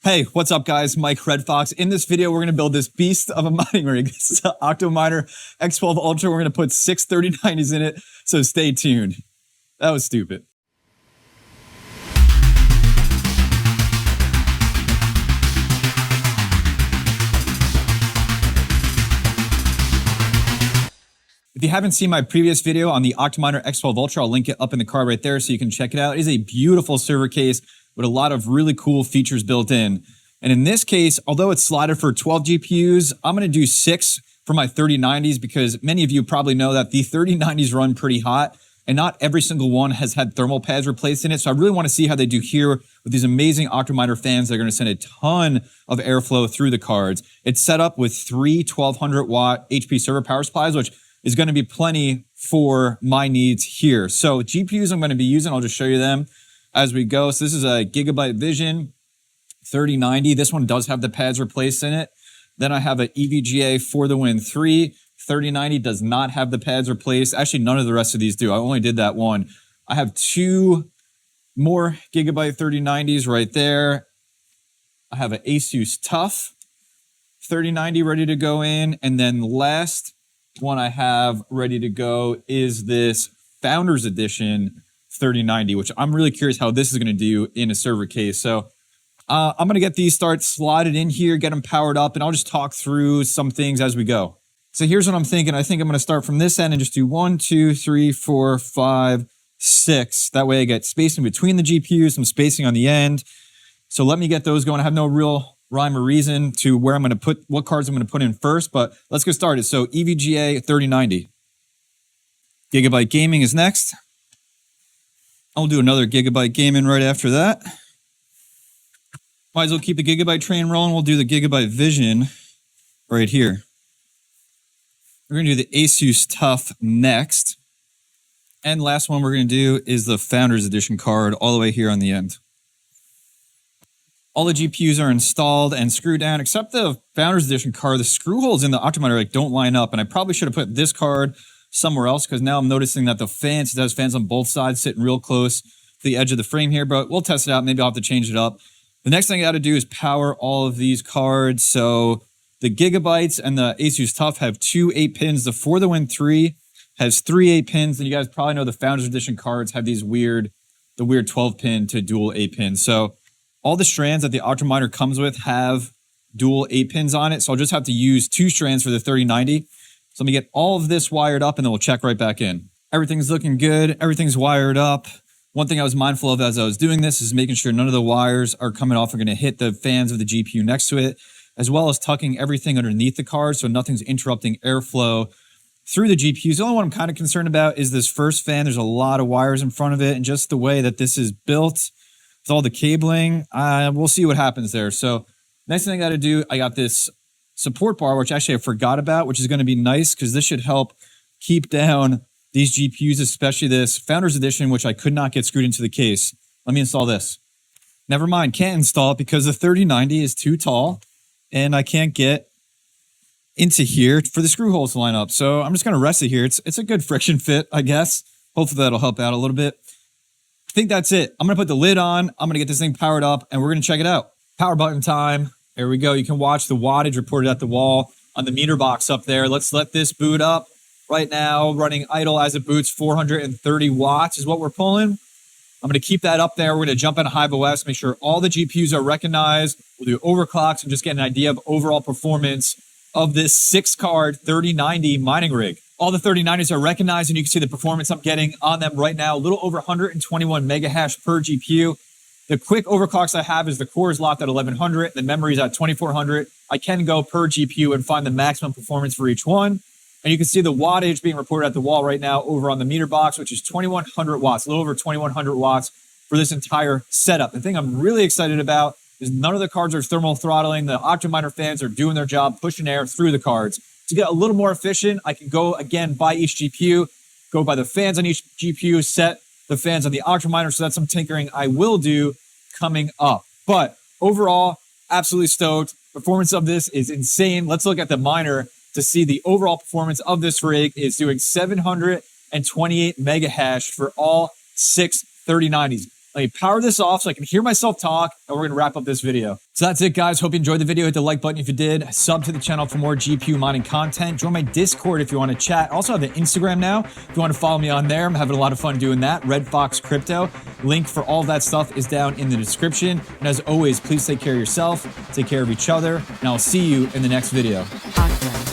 Hey, what's up guys? Mike Red Fox. In this video, we're going to build this beast of a mining rig. This is an Octominer X12 Ultra. We're going to put 6 3090s in it, so stay tuned. That was stupid. If you haven't seen my previous video on the Octominer X12 Ultra, I'll link it up in the card right there so you can check it out. It is a beautiful server case with a lot of really cool features built in. And in this case, although it's slotted for 12 GPUs, I'm going to do 6 for my 3090s because many of you probably know that the 3090s run pretty hot and not every single one has had thermal pads replaced in it. So I really want to see how they do here with these amazing Octominer fans that are going to send a ton of airflow through the cards. It's set up with 3 1200 watt HP server power supplies, which is going to be plenty for my needs here. So GPUs I'm going to be using, I'll just show you them as we go. So this is a Gigabyte Vision 3090. This one does have the pads replaced in it. Then I have an EVGA For the Win 3. 3090 does not have the pads replaced. Actually, none of the rest of these do. I only did that one. I have 2 more Gigabyte 3090s right there. I have an Asus TUF 3090 ready to go in. And then last one I have ready to go is this Founders Edition 3090, which I'm really curious how this is going to do in a server case. So I'm going to get these slotted in here, get them powered up, and I'll just talk through some things as we go. So here's what I'm thinking. I think I'm going to start from this end and just do 1, 2, 3, 4, 5, 6. That way I get spacing between the GPUs, some spacing on the end. So let me get those going. I have no real rhyme or reason to where I'm going to put, what cards I'm going to put in first, but let's get started. So EVGA 3090. Gigabyte Gaming is next. I'll do another Gigabyte Gaming right after that. Might as well keep the Gigabyte train rolling. We'll do the Gigabyte Vision right here. We're going to do the Asus TUF next. And last one we're going to do is the Founders Edition card all the way here on the end. All the GPUs are installed and screwed down, except the Founders Edition card. The screw holes in the Octominer don't line up, and I probably should have put this card somewhere else because now I'm noticing that the fans, it has fans on both sides sitting real close to the edge of the frame here, but we'll test it out. Maybe I'll have to change it up. The next thing I got to do is power all of these cards. So the Gigabytes and the Asus TUF have 2 8-pins. The For the Win 3 has 3 8-pins, and you guys probably know the Founders Edition cards have these weird 12-pin to dual 8-pins. So all the strands that the Octominer comes with have dual 8-pins on it. So I'll just have to use 2 strands for the 3090. So let me get all of this wired up and then we'll check right back in. Everything's looking good. Everything's wired up. One thing I was mindful of as I was doing this is making sure none of the wires are coming off are going to hit the fans of the GPU next to it, as well as tucking everything underneath the card so nothing's interrupting airflow through the GPUs. The only one I'm kind of concerned about is this first fan. There's a lot of wires in front of it, and just the way that this is built with all the cabling, we'll see what happens there. So next thing I got to do, I got this support bar, which actually I forgot about, which is going to be nice because this should help keep down these GPUs, especially this Founders Edition, which I could not get screwed into the case. Let me install this. Never mind, can't install it because the 3090 is too tall and I can't get into here for the screw holes to line up. So I'm just going to rest it here. It's a good friction fit, I guess. Hopefully that'll help out a little bit. I think that's it. I'm going to put the lid on. I'm going to get this thing powered up and we're going to check it out. Power button time. There we go. You can watch the wattage reported at the wall on the meter box up there. Let's let this boot up. Right now, running idle as it boots, 430 watts is what we're pulling. I'm going to keep that up there. We're going to jump into Hive OS, make sure all the GPUs are recognized. We'll do overclocks and just get an idea of overall performance of this 6-card 3090 mining rig. All the 3090s are recognized, and you can see the performance I'm getting on them right now. A little over 121 mega hash per GPU. The quick overclocks I have is the core is locked at 1100, the memory is at 2400. I can go per GPU and find the maximum performance for each one. And you can see the wattage being reported at the wall right now over on the meter box, which is 2100 watts, a little over 2100 watts for this entire setup. The thing I'm really excited about is none of the cards are thermal throttling. The Octominer fans are doing their job, pushing air through the cards. To get a little more efficient, I can go again by each GPU, go by the fans on each GPU, set the fans on the Octominer. So that's some tinkering I will do coming up. But overall, absolutely stoked. Performance of this is insane. Let's look at the miner to see the overall performance of this rig is doing 728 mega hash for all 6 3090s. Let me power this off so I can hear myself talk, and we're gonna wrap up this video. So that's it, guys. Hope you enjoyed the video. Hit the like button if you did. Sub to the channel for more GPU mining content. Join my Discord if you want to chat. I also have an Instagram now. If you want to follow me on there, I'm having a lot of fun doing that. Red Fox Crypto. Link for all that stuff is down in the description. And as always, please take care of yourself, take care of each other, and I'll see you in the next video. Awesome.